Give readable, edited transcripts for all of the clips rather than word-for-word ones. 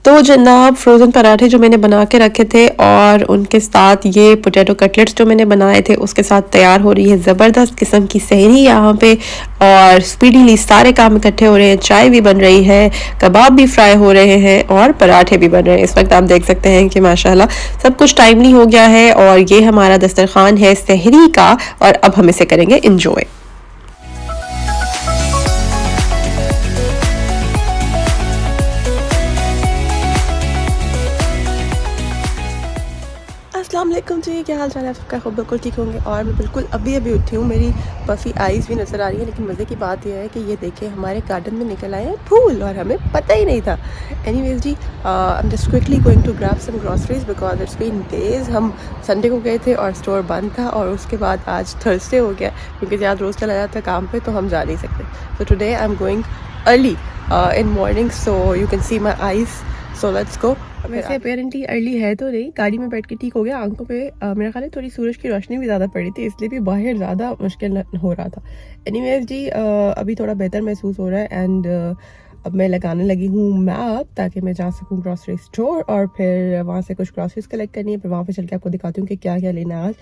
तो जनाब फ्रोज़न पराठे जो मैंने बना के रखे थे और उनके साथ ये पोटैटो कटलेट्स जो मैंने बनाए थे उसके साथ तैयार हो रही है ज़बरदस्त किस्म की सहरी यहाँ पे। और स्पीडीली सारे काम इकट्ठे हो रहे हैं, चाय भी बन रही है, कबाब भी फ्राई हो रहे हैं और पराठे भी बन रहे हैं। इस वक्त आप देख सकते हैं कि माशाल्लाह सब कुछ टाइमली हो गया है और ये हमारा दस्तरखान है सहरी का और अब हम इसे करेंगे इंजॉय। अस्सलाम वालेकुम जी, क्या हाल चाल है सबका? खूब बिल्कुल ठीक होंगे। और मैं बिल्कुल अभी उठी हूँ, मेरी पफ़ी आइज़ भी नज़र आ रही है। लेकिन मज़े की बात यह है कि ये देखिए हमारे गार्डन में निकल आए हैं फूल और हमें पता ही नहीं था। एनीवेज़ जी, I am just quickly going to grab some groceries because it's been days. हम संडे को गए थे और स्टोर बंद था और उसके बाद आज थर्सडे हो गया क्योंकि ज़्यादा रोज़ चला जाता है काम पे, तो हम जा नहीं सकते। तो today I am going early in morning, so you can see my eyes, so let's गो। वैसे अपेरेंटली अर्ली है तो नहीं, गाड़ी में बैठ के ठीक हो गया। आंखों पे मेरा ख्याल है थोड़ी सूरज की रोशनी भी ज़्यादा पड़ी थी, इसलिए भी बाहर ज़्यादा मुश्किल हो रहा था। एनीवेज जी, अभी थोड़ा बेहतर महसूस हो रहा है एंड अब मैं लगाने लगी हूँ मैप ताकि मैं जा सकूँ ग्रॉसरी स्टोर और फिर वहाँ से कुछ ग्रॉसरीज कलेक्ट करनी है। फिर वहाँ पे चल के आपको दिखाती हूँ कि क्या क्या लेना है आज।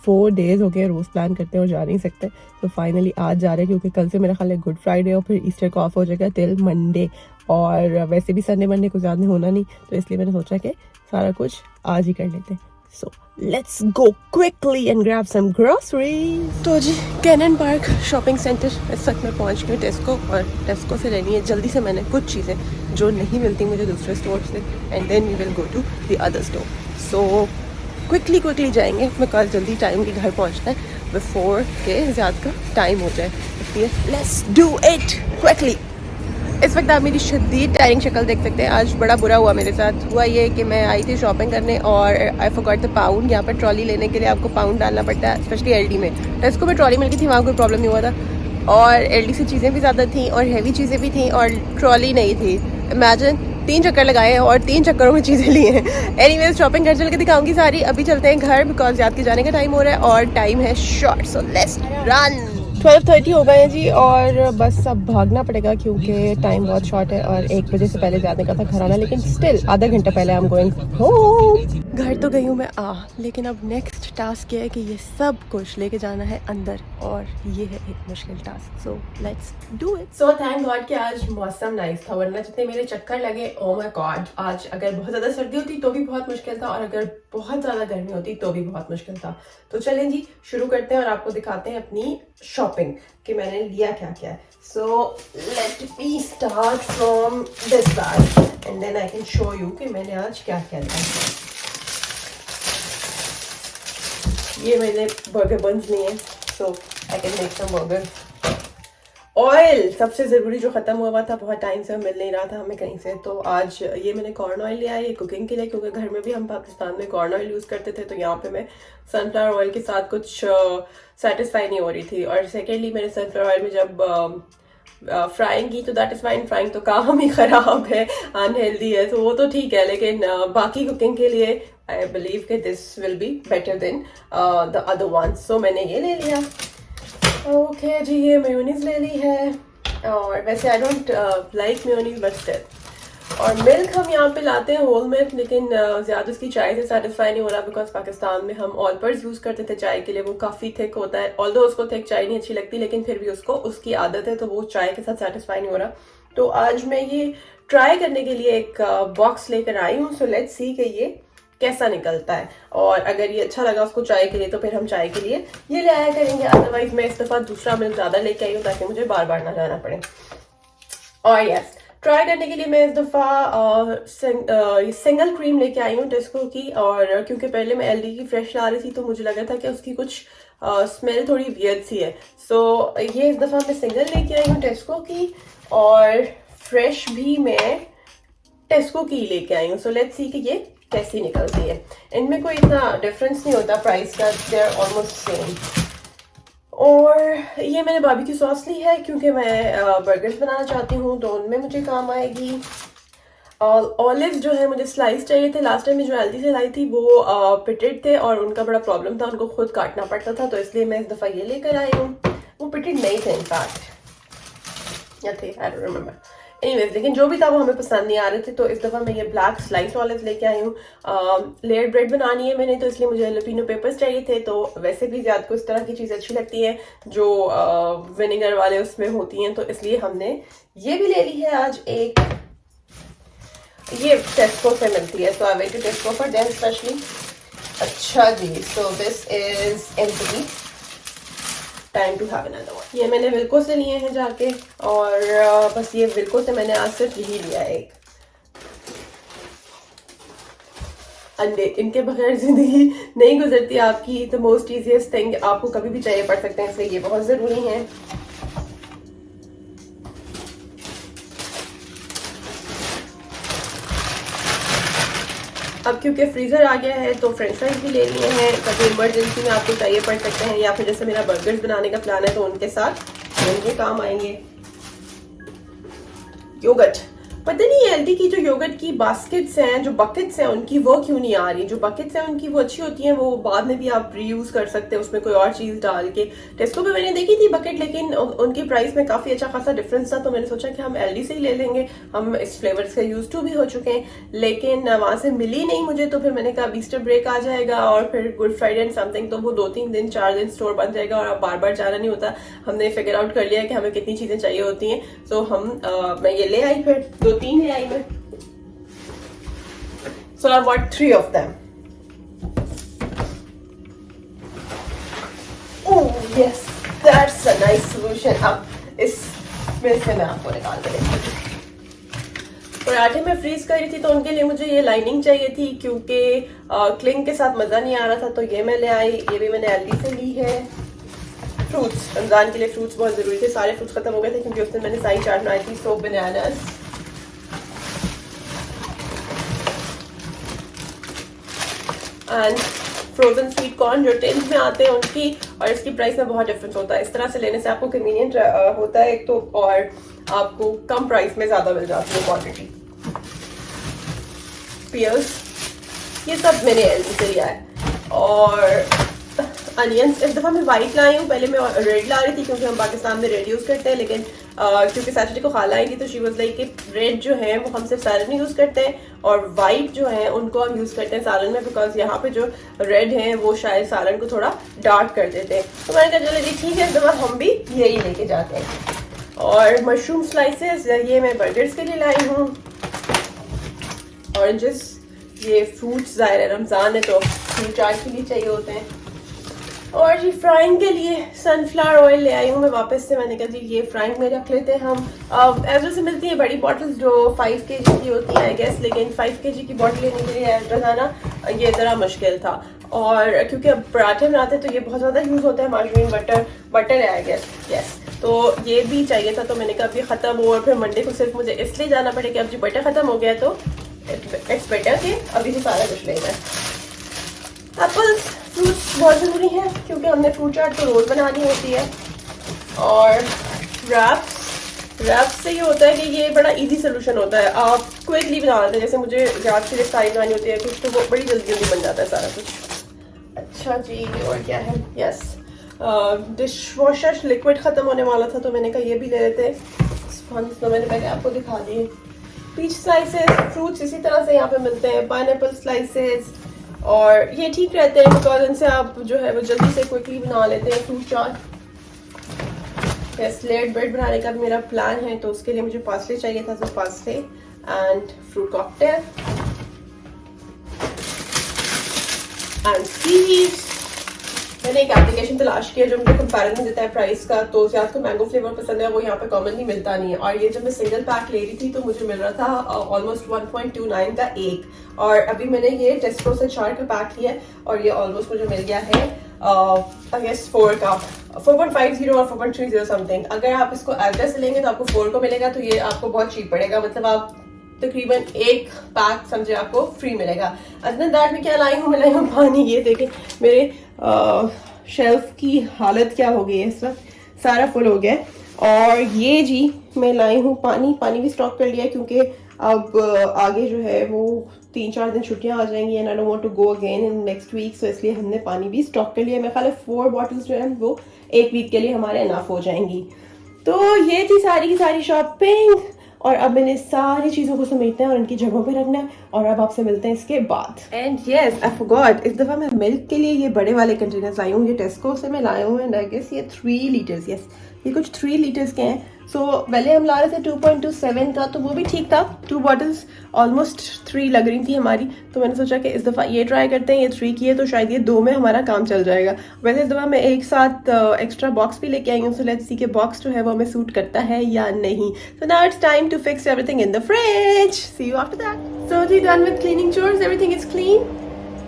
4 डेज़ हो गए रोज़ प्लान करते हैं और जा नहीं सकते, तो फाइनली आज जा रहे हैं क्योंकि कल से मेरा ख्याल है गुड फ्राइडे और फिर ईस्टर को ऑफ हो जाएगा टिल मंडे। और वैसे भी संडे मंडे को ज़्यादा होना नहीं, तो इसलिए मैंने सोचा कि सारा कुछ आज ही कर लेते हैं। So let's go quickly and grab some groceries. तो जी कैनन पार्क शॉपिंग सेंटर इस वक्त मैं पहुंच गई हूँ टेस्को, और टेस्को से लेनी है जल्दी से मैंने कुछ चीज़ें जो नहीं मिलती मुझे दूसरे स्टोर से, and then we will go to the other store. So quickly जाएंगे, मैं कल जल्दी टाइम के घर पहुँचना है बिफोर के ज़्यादा का टाइम हो जाए, इसलिए लेट्स डू इट क्विकली। इस वक्त आप मेरी शदीद टायरिंग शक्ल देख सकते हैं। आज बड़ा बुरा हुआ मेरे साथ। हुआ ये कि मैं आई थी शॉपिंग करने और आई फॉरगॉट द पाउंड। यहाँ पर ट्रॉली लेने के लिए आपको पाउंड डालना पड़ता है, स्पेशली एलडी में। टेस्को में ट्रॉली मिल गई थी, वहाँ कोई प्रॉब्लम नहीं हुआ था। और एलडी से चीज़ें भी ज़्यादा थी और हैवी चीज़ें भी थी और ट्रॉली नहीं थी। इमेजिन 3 चक्कर लगाए और 3 चक्करों में चीज़ें ली हैं। एनीवेज शॉपिंग घर चल के दिखाऊंगी सारी। अभी चलते हैं घर बिकॉज याद के जाने का टाइम हो रहा है और टाइम है शॉर्ट, सो लेट्स रन। 12:30 हो गए हैं जी और बस अब भागना पड़ेगा क्योंकि टाइम बहुत शॉर्ट है और 1 बजे से पहले जाने का था घर आना, लेकिन स्टिल आधा घंटा पहले आई एम गोइंग होम। घर तो गई हूँ मैं लेकिन अब नेक्स्ट टास्क ये है कि ये सब कुछ लेके जाना है अंदर और ये है एक मुश्किल task, so let's do it. So thank God कि आज मौसम नाइस था, वरना जितने मेरे चक्कर लगे, ओ माय गॉड, आज अगर बहुत ज़्यादा सर्दी होती तो भी बहुत मुश्किल था और अगर बहुत ज़्यादा गर्मी होती तो भी बहुत मुश्किल था। तो चलें जी शुरू करते हैं और आपको दिखाते हैं अपनी शॉपिंग कि मैंने लिया क्या क्या है। So let me start from this side and then I can show you कि मैंने आज क्या क्या लिया। ये मैंने बर्गर बन्स लिए हैं, so I can make some burger. Oil सबसे ज़रूरी जो ख़त्म हुआ था, बहुत टाइम से मिल नहीं रहा था हमें कहीं से, तो आज ये मैंने कॉर्न ऑयल लिया है, ये कुकिंग के लिए, क्योंकि घर में भी हम पाकिस्तान में कॉर्न ऑयल यूज़ करते थे, तो यहाँ पे मैं सनफ्लावर ऑयल के साथ कुछ सेटिस्फाई नहीं हो रही थी। और सेकेंडली मैंने सनफ्लावर ऑयल में जब फ्राइंग की तो दैट इज़ फाइन, फ्राइंग तो काम ही ख़राब है, अनहेल्दी है, तो वो तो ठीक है, लेकिन बाकी कुकिंग के लिए आई बिलीव कि this will be better than the other one. So मैंने ये ले लिया। ओके जी, ये मेयोनीज ले ली है और वैसे I don't like mayonnaise but still. और मिल्क हम यहाँ पे लाते हैं होल मिल्क, लेकिन ज़्यादा उसकी चाय से सेटिस्फाई नहीं हो रहा बिकॉज पाकिस्तान में हम ऑल पर्स यूज़ करते थे चाय के लिए, वो काफ़ी थिक होता है। ऑल्दो उसको थिक चाय नहीं अच्छी लगती, लेकिन फिर भी उसको उसकी आदत है, तो वो चाय के साथ सेटिस्फाई नहीं हो रहा। तो आज मैं ये ट्राई करने के लिए एक बॉक्स लेकर आई हूँ। सो लेट्स सी कि ये कैसा निकलता है, और अगर ये अच्छा लगा उसको चाय के लिए तो फिर हम चाय के लिए ये ले आया करेंगे। अदरवाइज मैं इस दफ़ा दूसरा मिल्क ज़्यादा लेके आई हूँ ताकि मुझे बार बार ना जाना पड़े। और यस, ट्राई करने के लिए मैं इस दफ़ा सिंगल क्रीम लेके आई हूँ टेस्को की, और क्योंकि पहले मैं एलडी की फ्रेश ला रही थी तो मुझे लगा था कि उसकी कुछ स्मेल थोड़ी वियर्ड सी है। सो ये इस दफ़ा मैं सिंगल लेके आई हूँ टेस्को की, और फ्रेश भी मैं टेस्को की लेके आई हूँ। सो लेट्स सी कि ये कैसी निकलती है। इनमें कोई इतना डिफरेंस नहीं होता प्राइस का, दे आर ऑलमोस्ट सेम। और ये मैंने बारबेक्यू सॉस ली है क्योंकि मैं बर्गर्स बनाना चाहती हूँ, तो उनमें मुझे काम आएगी। ऑलिव्स जो है मुझे स्लाइस चाहिए थे, लास्ट टाइम में जो एल्दी से लाई थी वो पिटेड थे और उनका बड़ा प्रॉब्लम था, उनको खुद काटना पड़ता था, तो इसलिए मैं इस दफ़ा ये लेकर आई हूँ। वो पिटेड नहीं थे इनफैक्ट, या थे, आई डोंट रिमेंबर। एनीवेज, लेकिन जो भी था वो हमें पसंद नहीं आ रहे थे, तो इस दफ़ा मैं ये ब्लैक स्लाइस ऑलिव लेके आई हूँ। लेयर ब्रेड बनानी है मैंने, तो इसलिए मुझे जैलपेनो पेपर्स चाहिए थे। तो वैसे भी ज़्यादा को इस तरह की चीज़ अच्छी लगती है जो विनेगर वाले उसमें होती हैं, तो इसलिए हमने ये भी ले ली है आज एक। ये टेस्को से मिलती है, so I went to Tesco for them specially. अच्छा जी, so this is empty, time to have another one. ये मैंने विल्को से लिए हैं जाके, और बस ये विल्को से मैंने आज सिर्फ यही लिया है एक। अंडे, इनके बगैर जिंदगी नहीं गुजरती आपकी। द मोस्ट ईजीएस्ट थिंग, आपको कभी भी चाहिए पड़ सकते हैं, इसलिए ये बहुत ज़रूरी है। अब क्योंकि फ्रीज़र आ गया है तो फ्रेंच फ्राइज भी ले लिए हैं, कभी इमरजेंसी में आपको चाहिए पड़ सकते हैं, या फिर जैसे मेरा बर्गर्स बनाने का प्लान है तो उनके साथ उनके काम आएंगे। योगर्ट, पता नहीं एलडी की जो योगर्ट की बास्केट्स हैं, जो बकेट्स हैं, उनकी वो क्यों नहीं आ रही। जो बकेट्स हैं उनकी वो अच्छी होती हैं, वो बाद में भी आप रीयूज कर सकते हैं उसमें कोई और चीज डाल के। टेस्को पे मैंने देखी थी बकेट, लेकिन उनकी प्राइस में काफी अच्छा खासा डिफरेंस था, तो मैंने सोचा कि हम एलडी से ही ले लेंगे, हम इस फ्लेवर्स का यूज टू भी हो चुके हैं, लेकिन वहां से मिली नहीं मुझे। तो फिर मैंने कहा ईस्टर ब्रेक आ जाएगा और फिर गुड फ्राइडे एंड समथिंग, तो वो 2-3 दिन 4 दिन स्टोर बन जाएगा और बार बार जाना नहीं होता। हमने फिगर आउट कर लिया कि हमें कितनी चीजें चाहिए होती हैं, तो मैं ये ले आई, फिर 2-3 ले आई मैं। So I bought 3 of them. Oh yes, that's a nice solution. अब इसमें से मैं आपको निकाल के देखूंगी। पराठे में फ्रीज करी थी, तो उनके लिए मुझे ये लाइनिंग चाहिए थी, क्योंकि क्लिंग के साथ मजा नहीं आ रहा था, तो ये मैं ले आई। ये भी मैंने एलडी से ली है। फ्रूट्स, रमजान के लिए फ्रूट्स बहुत जरूरी थे, सारे फ्रूट्स खत्म हो गए थे क्योंकि उस दिन मैंने साई चाट बनाई थी। So bananas, and frozen sweet corn जो टिन्स में आते हैं उनकी, और इसकी प्राइस में बहुत डिफरेंस होता है। इस तरह से लेने से आपको कन्वीनियंट होता है एक तो, और आपको कम प्राइस में ज्यादा मिल जाती है क्वांटिटी। पियर्स, ये सब मैंने एलडी से लिया है। और अनियंस, इस दफ़ा मैं वाइट लाई हूँ, पहले मैं रेड ला रही थी क्योंकि हम पाकिस्तान में रेड यूज़ करते हैं, लेकिन क्योंकि सैटरडे को खाला आएगी तो शी वाज लाइक कि रेड जो है वो हम सिर्फ सालन में यूज़ करते हैं, और वाइट जो है उनको हम यूज़ करते हैं सालन में, बिकॉज यहाँ पे जो रेड है वो शायद सालन को थोड़ा डार्क कर देते हैं। तो मैंने कहा चलो जी ठीक है, इस दफ़ा हम भी यही लेके जाते हैं। और मशरूम स्लाइसेस, ये मैं बर्गर्स के लिए लाई हूँ। ऑरेंजेस, ये फ्रूट्स ज़ाहिर है रमज़ान है तो फ्रूट चाट के लिए चाहिए होते हैं। और जी फ्राइंग के लिए सनफ्लावर ऑयल ले आई हूँ मैं वापस से। मैंने कहा जी ये फ्राइंग में रख लेते हैं हम। एवरो से मिलती है बड़ी बॉटल्स जो 5 kg की होती है आई गेस, लेकिन 5 kg की बॉटल लेने के लिए एवरो जाना ये ज़रा मुश्किल था। और क्योंकि अब पराठे बनाते हैं तो ये बहुत ज़्यादा यूज़ होता है, मार्जरीन बटर है आई गेस, यस। तो ये भी चाहिए था, तो मैंने कहा अभी ख़त्म हो, और फिर मंडे को सिर्फ मुझे इसलिए जाना पड़ेगा अब जी बटर ख़त्म हो गया, तो इट्स बेटर कि अभी से सारा कुछ लेना है। एप्पल्स, फ्रूट्स बहुत ज़रूरी है क्योंकि हमने फ्रूट चाट तो रोज़ बनानी होती है। और रैप्स से ये होता है कि ये बड़ा इजी सोल्यूशन होता है, आप क्विकली बना लेते हैं। जैसे मुझे रात के लिए सारी बनानी होती है कुछ, तो वो बड़ी जल्दी जल्दी बन जाता है सारा कुछ। अच्छा जी, और क्या है, यस डिश वॉशर लिक्विड ख़त्म होने वाला था, तो मैंने कहा ये भी ले लेते हैं। तो मैंने पहले आपको दिखा दिए। पीच स्लाइसेस, फ्रूट्स इसी तरह से यहाँ पे मिलते हैं। पाइनएप्पल स्लाइसेस, और ये ठीक रहते हैं बिकॉज इनसे आप जो है वो जल्दी से क्विकली बना लेते हैं फ्रूट चाट। लेयर्ड ब्रेड बनाने का मेरा प्लान है, तो उसके लिए मुझे पास्ते चाहिए था, तो पास्ते and fruit cocktail and seeds. मैंने एक एप्लीकेशन तलाश किया जो मुझे कंपैरिजन देता है प्राइस का, तो ज़्यादा को मैंगो फ्लेवर पसंद है, वो यहाँ पे कॉमनली मिलता नहीं है। और ये जब मैं सिंगल पैक ले रही थी तो मुझे मिल रहा था ऑलमोस्ट 1.29 का एक, और अभी मैंने ये टेस्को से 4 का पैक लिया है, और ये ऑलमोस्ट मुझे मिल गया है आई गेस 4 का, 4.50 और 4.30 समथिंग। अगर आप इसको एड्रेस से लेंगे तो आपको 4 को मिलेगा, तो ये आपको बहुत चीप पड़ेगा, मतलब आप तकरीबन एक पैक समझे आपको फ्री मिलेगा। अदर दैट में क्या लाई हूँ, मैं लाई हूँ पानी। ये देखें मेरे शेल्फ की हालत क्या हो गई है, इस वक्त सारा फुल हो गया है। और ये जी मैं लाई हूँ पानी भी स्टॉक कर लिया क्योंकि अब आगे जो है वो 3-4 दिन छुट्टियां आ जाएंगी, and I don't want to go again in next week, so इसलिए हमने पानी भी स्टॉक कर लिया। मेरे ख्याल है 4 बॉटल्स जो है वो एक वीक के लिए हमारे इनफ हो जाएंगी। तो ये थी सारी की सारी शॉपिंग। और अब मैंने सारी चीज़ों को समेटना है और इनकी जगहों पे रखना है और अब आपसे मिलते हैं इसके बाद। एंड यस आई फॉरगॉट, इस दफ़ा मैं मिल्क के लिए ये बड़े वाले कंटेनर्स लाई हूँ, ये टेस्को से मैं लाया हूँ एंड आई गेस ये 3 लीटर्स, यस ये कुछ 3 लीटर्स के हैं। सो पहले हम ला रहे थे 2.27 का, तो वो भी ठीक था, 2 बॉटल्स ऑलमोस्ट 3 लग रही थी हमारी, तो मैंने सोचा कि इस दफ़ा ये ट्राई करते हैं, ये 3 की है तो शायद ये 2 में हमारा काम चल जाएगा। वैसे इस दफ़ा मैं एक साथ एक्स्ट्रा बॉक्स भी लेके आई हूँ, सो लेट्स सी के बॉक्स जो है वो हमें सूट करता है या नहीं। So now it's time to fix everything in the fridge, see you after that. So जी done with cleaning chores, everything is clean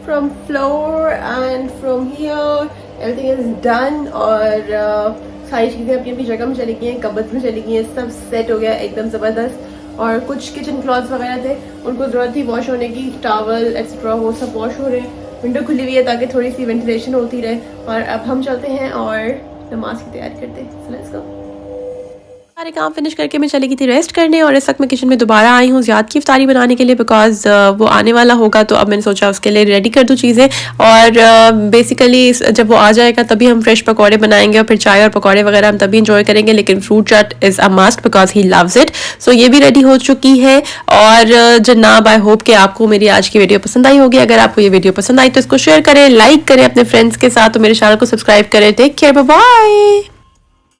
from floor and from here, everything is done और सारी चीज़ें अपनी अपनी जगह में चली गई हैं, कबर्ड में चली गई हैं, सब सेट हो गया एकदम ज़बरदस्त। और कुछ किचन क्लॉथ्स वगैरह थे, उनको ज़रूरत थी वॉश होने की, टॉवल एक्सेट्रा वो सब वॉश हो रहे हैं। विंडो खुली हुई है ताकि थोड़ी सी वेंटिलेशन होती रहे। और अब हम चलते हैं और नमाज की तैयारी करते हैं। सो लेट्स गो। सारे काम फिनिश करके मैं चली गई थी रेस्ट करने और इस वक्त मैं किचन में दोबारा आई हूँ ज़ियाद की इफ्तारी बनाने के लिए, बिकॉज वो आने वाला होगा, तो अब मैंने सोचा उसके लिए रेडी कर दूँ चीज़ें। और बेसिकली जब वो आ जाएगा तभी हम फ्रेश पकौड़े बनाएंगे और फिर चाय और पकौड़े वगैरह हम तभी इंजॉय करेंगे, लेकिन fruit chaat is a must because he loves it. So ये भी रेडी हो चुकी है। और जनाब आई होप कि आपको मेरी आज की वीडियो पसंद आई होगी। अगर आपको ये वीडियो पसंद आई तो इसको शेयर करें, लाइक करें अपने फ्रेंड्स के साथ, तो मेरे चैनल को सब्सक्राइब करें। Take care, bye bye.